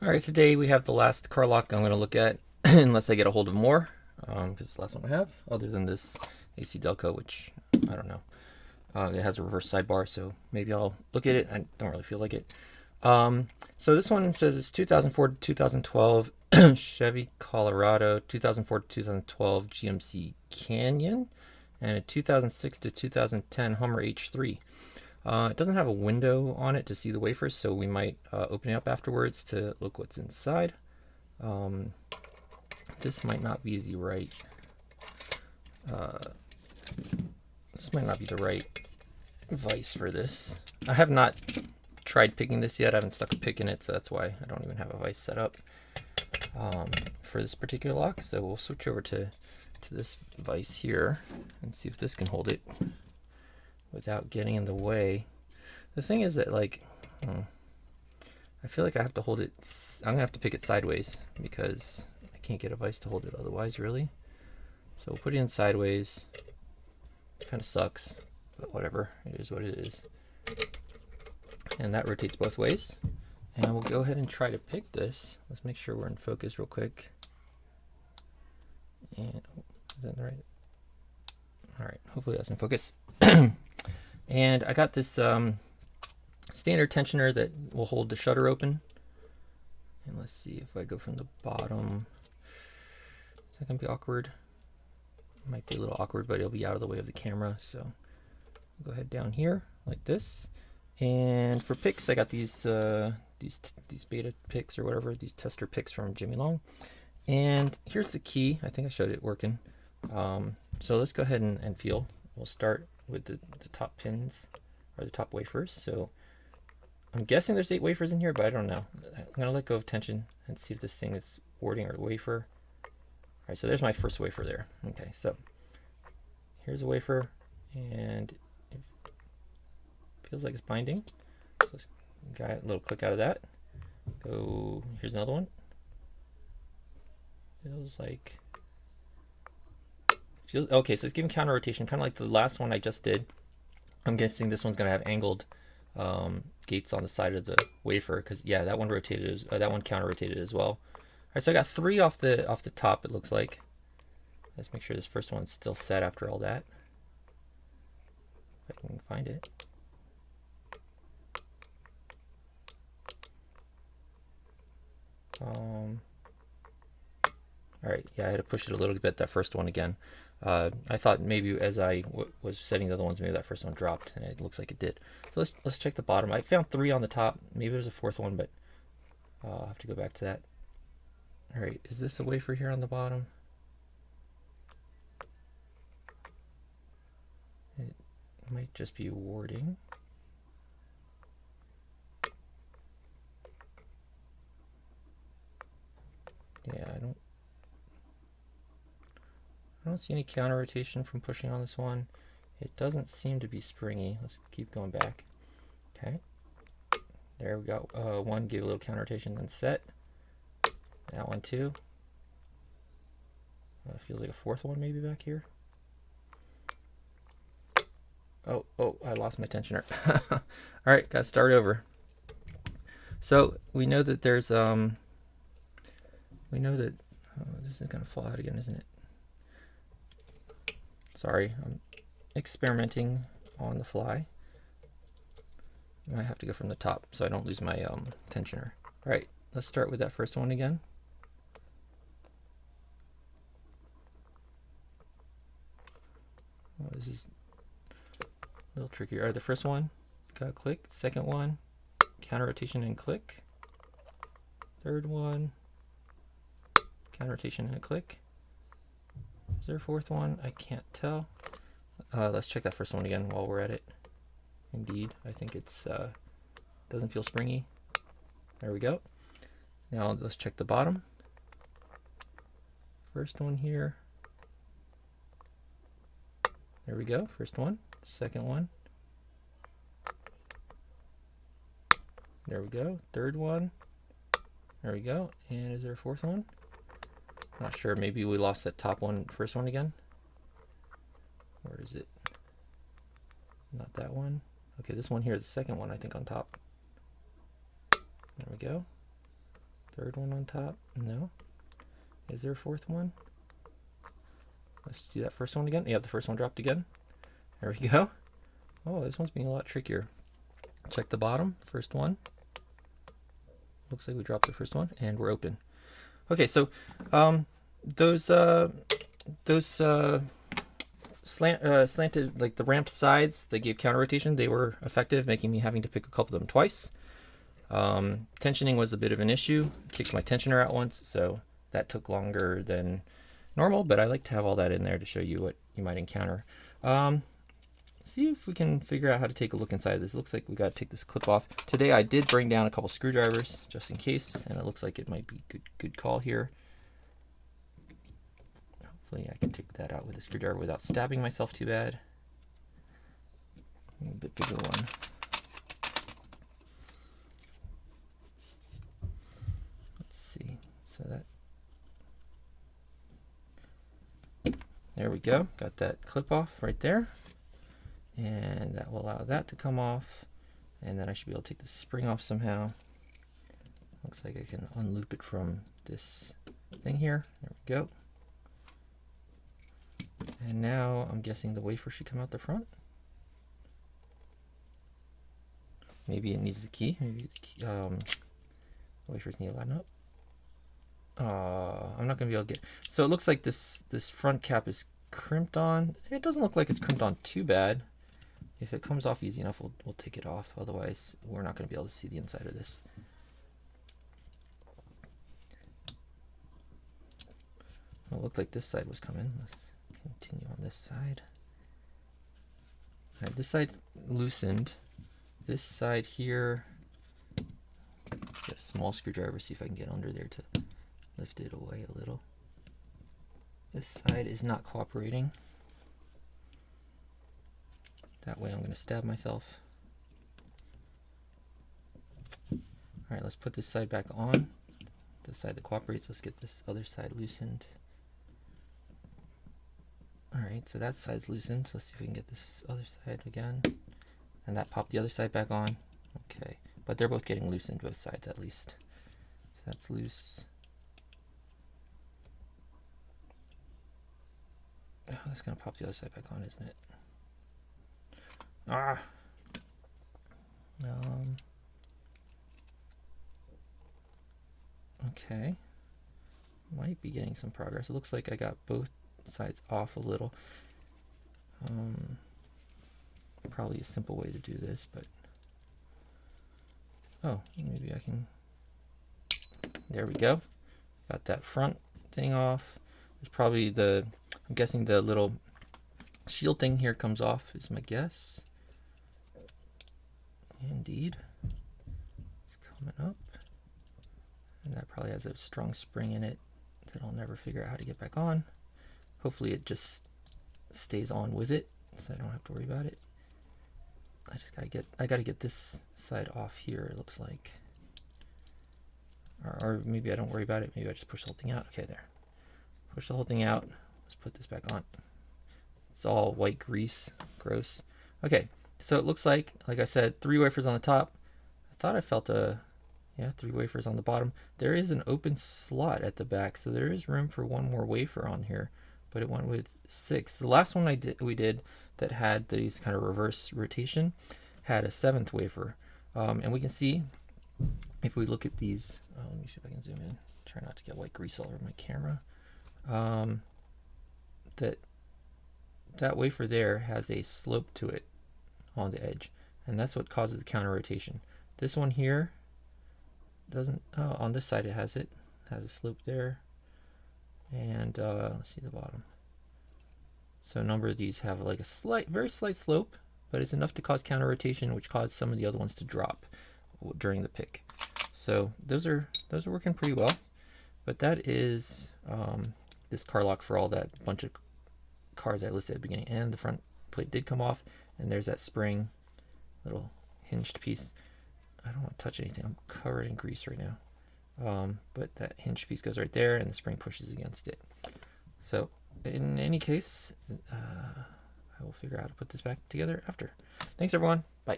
All right, today we have the last car lock I'm going to look at, unless I get a hold of more, because it's the last one I have, other than this AC Delco, which I don't know. It has a reverse sidebar, so maybe I'll look at it. I don't really feel like it. So this one says it's 2004 to 2012 Chevy Colorado, 2004 to 2012 GMC Canyon, and a 2006 to 2010 Hummer H3. It doesn't have a window on it to see the wafers, so we might open it up afterwards to look what's inside. Um, this might not be the right. Uh, this might not be the right vise for this. I have not tried picking this yet. I haven't stuck a pick in it, so that's why I don't even have a vise set up for this particular lock. So we'll switch over to this vise here and see if this can hold it without getting in the way. The thing is that, like, I feel like I have to hold it. I'm gonna have to pick it sideways because I can't get a vise to hold it otherwise, really. So we'll put it in sideways. Kind of sucks, but whatever. It is what it is. And that rotates both ways. And we'll go ahead and try to pick this. Let's make sure we're in focus real quick. And is that right? All right. Hopefully that's in focus. And I got this standard tensioner that will hold the shutter open. And let's see if I go from the bottom. Is that gonna be awkward? It might be a little awkward, but it'll be out of the way of the camera. So I'll go ahead down here like this. And for picks, I got these beta picks or whatever, these tester picks from Jimmy Long. And here's the key. I think I showed it working. So let's go ahead and feel. We'll start with the top pins or the top wafers. So I'm guessing there's 8 wafers in here, but I don't know. I'm gonna let go of tension and see if this thing is warding or wafer. All right, so there's my first wafer there. Okay, so here's a wafer, and it feels like it's binding. So let's got a little click out of that. Go. Here's another one. Feels like. Okay, so it's giving counter rotation, kind of like the last one I just did. I'm guessing this one's gonna have angled gates on the side of the wafer, because yeah, that one rotated that one counter rotated as well. All right, so I got 3 off the top. It looks like. Let's make sure this first one's still set after all that. If I can find it. All right, yeah, I had to push it a little bit, that first one again. I thought maybe as I was setting the other ones, maybe that first one dropped, and it looks like it did. So let's check the bottom. I found 3 on the top. Maybe there's a 4th one, but I'll have to go back to that. All right, is this a wafer here on the bottom? It might just be warding. Yeah, I don't see any counter rotation from pushing on this one. It doesn't seem to be springy. Let's keep going back. Okay. There we go. One gave a little counter rotation, then set. That one too. Feels like a 4th one maybe back here. Oh, I lost my tensioner. All right, gotta start over. So we know that there's this is gonna fall out again, isn't it? Sorry, I'm experimenting on the fly. I might have to go from the top so I don't lose my tensioner. All right, let's start with that first one again. Oh, this is a little tricky. All right, the first one, got click. Second one, counter rotation and click. Third one, counter rotation and a click. Is there a 4th one? I can't tell. Let's check that first one again while we're at it. Indeed, I think it's doesn't feel springy. There we go. Now let's check the bottom. First one here. There we go. First one. Second one. There we go. Third one. There we go. And is there a 4th one? Not sure. Maybe we lost that top one, first one again. Where is it? Not that one. Okay, this one here, the second one, I think, on top. There we go. Third one on top? No. Is there a fourth one? Let's do that first one again. Yep, the first one dropped again. There we go. Oh, this one's being a lot trickier. Check the bottom, first one. Looks like we dropped the first one, and we're open. Okay, so those slanted, like the ramped sides, they gave counter rotation. They were effective, making me having to pick a couple of them twice. Tensioning was a bit of an issue. Kicked my tensioner out once, so that took longer than normal, but I like to have all that in there to show you what you might encounter. See if we can figure out how to take a look inside of this. It looks like we got to take this clip off. Today I did bring down a couple screwdrivers just in case, and it looks like it might be good call here. Hopefully I can take that out with a screwdriver without stabbing myself too bad. A bit bigger one. Let's see. So that, there we go. Got that clip off right there. And that will allow that to come off, and then I should be able to take the spring off somehow. Looks like I can unloop it from this thing here. There we go. And now I'm guessing the wafer should come out the front. Maybe it needs the key. Maybe the key, wafers need to line up. I'm not gonna be able to get. So it looks like this front cap is crimped on. It doesn't look like it's crimped on too bad. If it comes off easy enough, we'll take it off. Otherwise, we're not going to be able to see the inside of this. It looked like this side was coming. Let's continue on this side. All right, this side's loosened. This side here, get a small screwdriver, see if I can get under there to lift it away a little. This side is not cooperating. That way I'm going to stab myself. All right, let's put this side back on. The side that cooperates, let's get this other side loosened. All right, so that side's loosened. Let's see if we can get this other side again. And that popped the other side back on. Okay, but they're both getting loosened, both sides at least. So that's loose. Oh, that's going to pop the other side back on, isn't it? Okay, might be getting some progress. It looks like I got both sides off a little. Probably a simple way to do this, but oh, maybe I can. There we go. Got that front thing off. There's probably I'm guessing the little shield thing here comes off is my guess. Indeed, it's coming up, and that probably has a strong spring in it that I'll never figure out how to get back on. Hopefully it just stays on with it, so I don't have to worry about it. I gotta get this side off here, it looks like, or maybe I don't worry about it. Maybe I just push the whole thing out. Okay, there, push the whole thing out. Let's put this back on. It's all white grease, gross. Okay. So it looks like I said, 3 wafers on the top. I thought I felt 3 wafers on the bottom. There is an open slot at the back, so there is room for 1 more wafer on here, but it went with 6. The last one we did that had these kind of reverse rotation had a 7th wafer. And we can see, if we look at these, let me see if I can zoom in, try not to get white grease all over my camera, that wafer there has a slope to it on the edge, and that's what causes the counter rotation. This one here doesn't. Oh, on this side it has a slope there, and let's see the bottom. So a number of these have like a very slight slope, but it's enough to cause counter rotation, which caused some of the other ones to drop during the pick. So those are working pretty well. But that is this car lock for all that bunch of cars I listed at the beginning, and the front plate did come off, and there's that spring little hinged piece. I don't want to touch anything, I'm covered in grease right now, but that hinged piece goes right there and the spring pushes against it. So in any case, I will figure out how to put this back together after. Thanks everyone, bye.